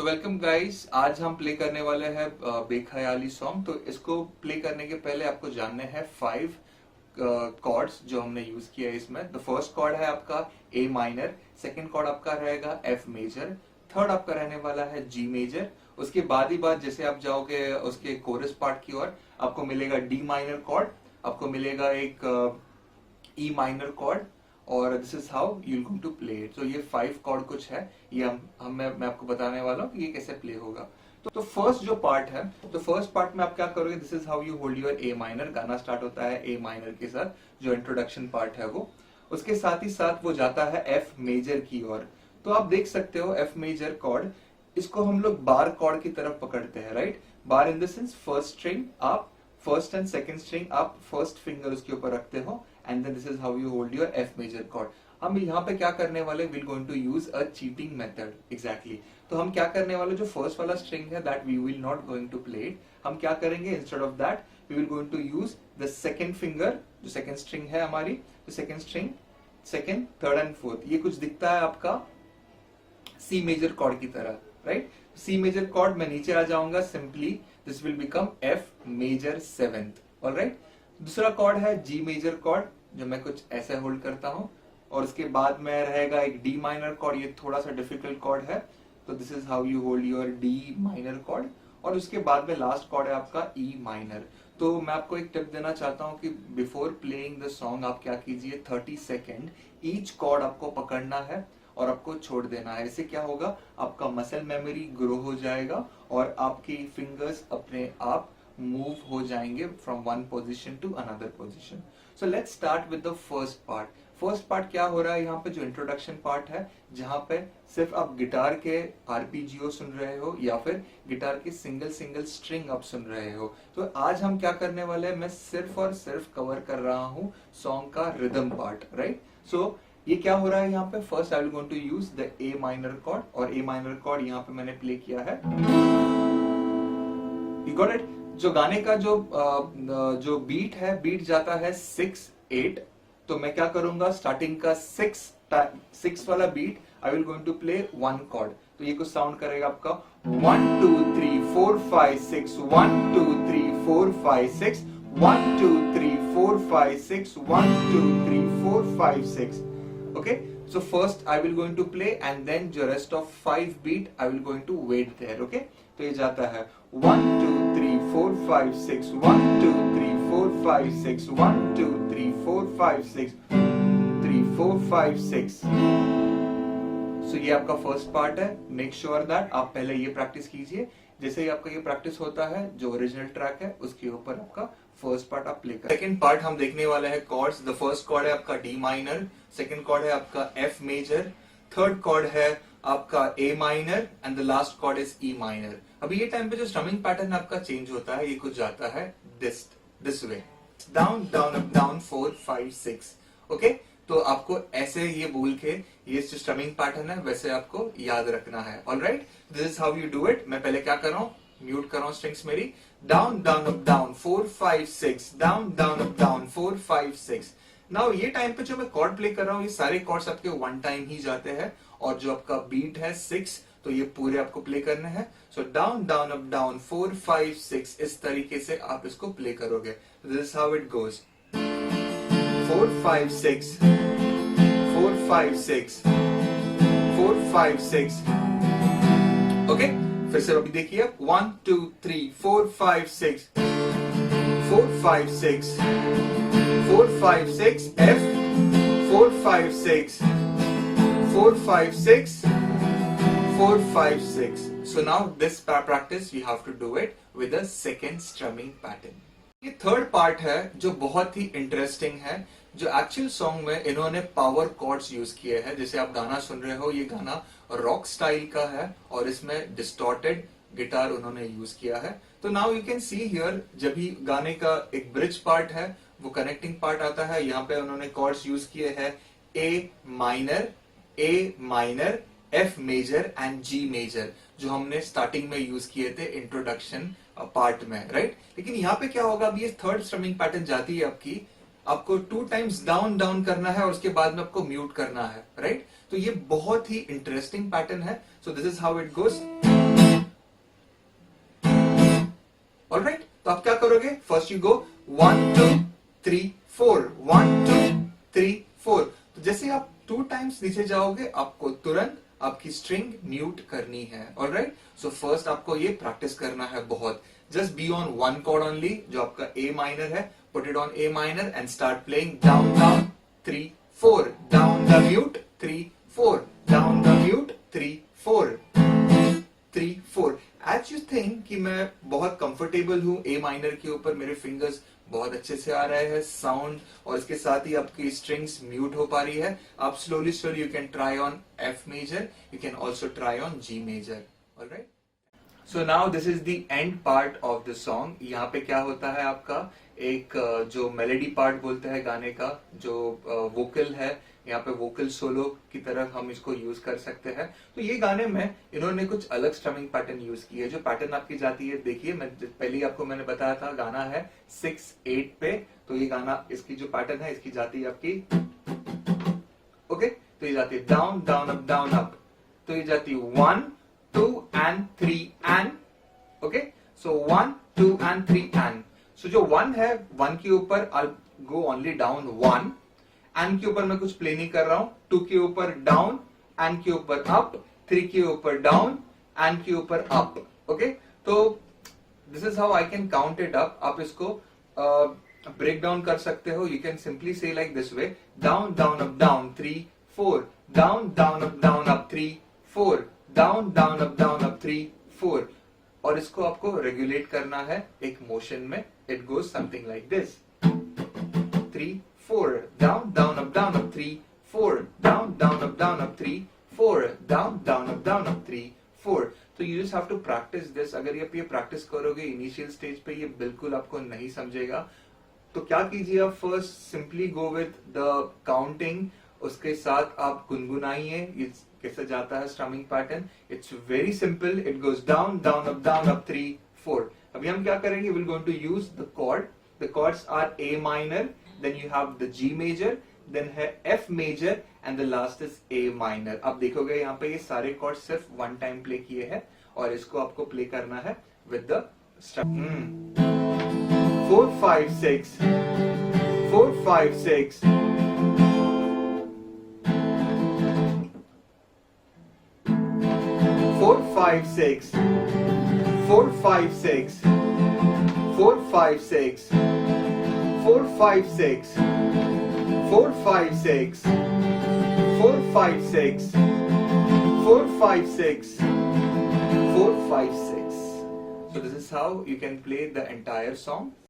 Welcome guys, आज हम play करने वाले हैं बेख्याली सॉन्ग। तो इसको प्ले करने के पहले आपको जानने हैं 5 कॉर्ड्स जो हमने यूज किया है इसमें। द फर्स्ट कॉर्ड है आपका ए माइनर, सेकंड कॉर्ड आपका रहेगा एफ मेजर, थर्ड आपका रहने वाला है जी मेजर। उसके बाद ही बाद जैसे आप जाओगे उसके कोरस पार्ट की ओर, आपको मिलेगा डी माइनर कॉर्ड, आपको मिलेगा एक ई माइनर कॉर्ड, और this is how you going to play it. तो ये 5 कॉर्ड कुछ है, ये मैं आपको बताने वाला हूँ कि ये कैसे प्ले होगा। तो फर्स्ट जो पार्ट है, तो फर्स्ट पार्ट में आप क्या करोगे, this is how you hold your A minor. गाना स्टार्ट होता है ए माइनर के साथ, जो इंट्रोडक्शन पार्ट है वो। उसके साथ ही साथ वो जाता है एफ मेजर की ओर। तो आप देख सकते हो एफ मेजर कॉर्ड, इसको हम लोग बार कॉर्ड की तरफ पकड़ते हैं, right. Bar in the sense first string आप फर्स्ट एंड सेकंड स्ट्रिंग आप फर्स्ट फिंगर उसके ऊपर रखते हो, and then this is how you hold your F major chord. हम यहाँ पे क्या करने वाले, will going to use a cheating method exactly. तो हम क्या करने वाले, जो फर्स्ट वाला स्ट्रिंग है that we will not going to play it. हम क्या करेंगे, instead of that we will going to use the second finger, जो सेकंड स्ट्रिंग है हमारी, तो second string second third and fourth, ये कुछ दिखता है आपका सी मेजर कॉर्ड की तरह, राइट। सी मेजर कॉर्ड में नीचे आ जाऊंगा, simply this will become F major seventh, alright. दूसरा कॉर्ड है जी मेजर कॉर्ड, जो मैं कुछ ऐसे होल्ड करता हूं, और उसके बाद में रहेगा एक डी माइनर कॉर्ड, ये थोड़ा सा डिफिकल्ट कॉर्ड है, तो this is how you hold your D minor chord. और उसके बाद में लास्ट कॉर्ड है आपका ई माइनर। तो मैं आपको एक टिप देना चाहता हूं कि बिफोर प्लेइंग द सॉन्ग आप क्या कीजिए, 30 सेकेंड ईच कॉर्ड आपको पकड़ना है और आपको छोड़ देना है। इससे क्या होगा, आपका मसल मेमोरी ग्रो हो जाएगा और आपकी फिंगर्स अपने आप मूव हो जाएंगे from one position to another position. So let's start with the first part. First part क्या हो रहा है यहाँ पे, जो इंट्रोडक्शन पार्ट है, जहां पे सिर्फ आप गिटार के आरपीजीओ सुन रहे हो या फिर गिटार के सिंगल सिंगल स्ट्रिंग आप सुन रहे हो। तो आज हम क्या करने वाले हैं, मैं सिर्फ और सिर्फ कवर कर रहा हूँ सॉन्ग का रिदम पार्ट, राइट। सो ये क्या हो रहा है यहाँ पे, first I will going to use the A minor chord, और ए माइनर कॉर्ड यहाँ पे मैंने प्ले किया है, यू गॉट इट। जो गाने का जो बीट है, बीट जाता है 6-8। तो मैं क्या करूंगा, स्टार्टिंग का 6 वाला beat I will going to play 1 chord. तो ये कुछ साउंड करेगा आपका 1 2 3 4 5 6 1 2 3 4 5 6 1 2 3 4 5 6 1 2 3 4 5 6। Okay, so first I will going to play and then the rest of 5 beat I will going to wait there. Okay, तो ये जाता है 1 2 3 4 5 6 1 2 3 4 5 6 1 2 3 4 5 6 3 4 5 6। So ये आपका फर्स्ट पार्ट है। मेक श्योर दैट आप पहले ये प्रैक्टिस कीजिए। जैसे ही आपका ये प्रैक्टिस होता है, जो ओरिजिनल ट्रैक है उसके ऊपर आपका फर्स्ट पार्ट आप प्ले कर। सेकंड पार्ट हम देखने वाले हैं कॉर्ड्स। द फर्स्ट कॉर्ड है आपका डी माइनर, सेकंड कॉर्ड है आपका एफ मेजर, थर्ड कॉर्ड है आपका A minor, and the last chord is E minor. अभी ये टाइम पे जो स्ट्रमिंग पैटर्न आपका चेंज होता है, ये कुछ जाता है this way, down down up down 4 5 6। Okay, तो आपको ऐसे ये बोल के ये जो स्ट्रमिंग पैटर्न है वैसे आपको याद रखना है। Alright, this is how you do it. मैं पहले क्या कर रहा हूँ, म्यूट कर रहा हूँ स्ट्रिंग्स मेरी, down down up down 4 5 6, down down up down 4 5 6। Now ये टाइम पे जो मैं कॉर्ड प्ले कर रहा हूँ, ये सारे कॉर्ड्स आपके 1 टाइम ही जाते हैं, और जो आपका बीट है 6, तो ये पूरे आपको प्ले करने हैं। So down down up down 4 5 6, इस तरीके से आप इसको प्ले करोगे। This is how it goes, 4 5 6 4 5 6 4 5 6। Okay, फिर से अभी देखिए, 1 2 3 4 5 6 4 5 6 4 5 6 F 4 5 6 4 5 6 4 5 6। So now this practice you have to do it with a second strumming pattern. ये थर्ड पार्ट है जो बहुत ही इंटरेस्टिंग है, जो एक्चुअल सॉन्ग में इन्होंने पावर कॉर्ड्स यूज किए हैं। जैसे आप गाना सुन रहे हो, ये गाना रॉक स्टाइल का है और इसमें डिस्टॉर्टेड गिटार उन्होंने यूज किया है। तो now you can see here, जब भी गाने का एक ब्रिज पार्ट है, वो कनेक्टिंग पार्ट आता है, यहाँ पे उन्होंने कॉर्ड्स यूज किए हैं A minor F major and G major, जो हमने स्टार्टिंग में यूज किए थे इंट्रोडक्शन पार्ट में, राइट। लेकिन यहाँ पे क्या होगा, अभी ये थर्ड स्ट्रमिंग पैटर्न जाती है आपकी, आपको 2 टाइम्स डाउन डाउन करना है और उसके बाद में आपको म्यूट करना है, राइट। तो ये बहुत ही इंटरेस्टिंग पैटर्न है। So this is how it goes. तो आप क्या करोगे, फर्स्ट यू गो 1 2 3 4, 1 2 3 4। तो जैसे आप 2 टाइम्स नीचे जाओगे आपको तुरंत आपकी स्ट्रिंग म्यूट करनी है। ऑलराइट, सो फर्स्ट आपको ये प्रैक्टिस करना है बहुत। Just be on one chord only, जो आपका ए माइनर है, put it on A minor and start playing down down 3 4, down the mute 3 4, down the mute 3 4 3 4। As you think कि मैं बहुत कंफर्टेबल हूं ए माइनर के ऊपर, मेरे फिंगर्स बहुत अच्छे से आ रहे हैं साउंड, और इसके साथ ही आपकी स्ट्रिंग्स म्यूट हो पा रही है। आप slowly slowly you can try on F major, you can also try on G major. Alright, so now this is the end part of the song. यहाँ पे क्या होता है, आपका एक जो मेलेडी पार्ट बोलते हैं गाने का, जो वोकल है, यहाँ पे वोकल सोलो की तरह हम इसको यूज कर सकते हैं। तो ये गाने में इन्होंने कुछ अलग स्ट्रमिंग पैटर्न यूज की है। जो पैटर्न आपकी जाती है, देखिए मैं पहले ही आपको मैंने बताया था, गाना है 6/8 पे, तो ये गाना इसकी जो पैटर्न है इसकी जाती है आपकी, ओके, तो ये जाती है डाउन डाउन अप, तो ये जाती है 1 2 and 3 and, okay, so 1 2 and 3 and। सो जो 1 है, 1 के ऊपर आई गो ओनली डाउन 1, एंड के ऊपर मैं कुछ प्ले नहीं कर रहा हूं, 2 के ऊपर डाउन, एंड के ऊपर अप, 3 के ऊपर डाउन, एंड के ऊपर अप। ओके, तो this is how I can count it up. आप इसको ब्रेक डाउन कर सकते हो। यू कैन सिंपली से like this way, down down up 3 4, down down up 3 4, down down up 3 4, और इसको आपको रेगुलेट करना है एक मोशन में। It goes something like this, 3 4, down down up 3 4, down up 3 4, down up 3 4। तो you just have to practice this। अगर आप ये प्रैक्टिस करोगे इनिशियल स्टेज पे, ये बिल्कुल आपको नहीं समझेगा। तो क्या कीजिए, आप first simply go with the counting, उसके साथ आप गुनगुनाइए ये कैसे जाता है strumming pattern. It's very simple, it goes down up 3 4। अभी हम क्या करेंगे, will going to use the chord. The chords are A minor, then you have the G major, then है F major and the last is A minor। आप देखोगे यहाँ पे ये सारे कॉर्ड सिर्फ वन टाइम प्ले किए हैं, और इसको आपको प्ले करना है with the 4 5 6 4 5 6 4 5 6 4 5 6 4 5 6 4 5 6 4 5 6 4 5 6 4 5 6 4 5 6। So this is how you can play the entire song.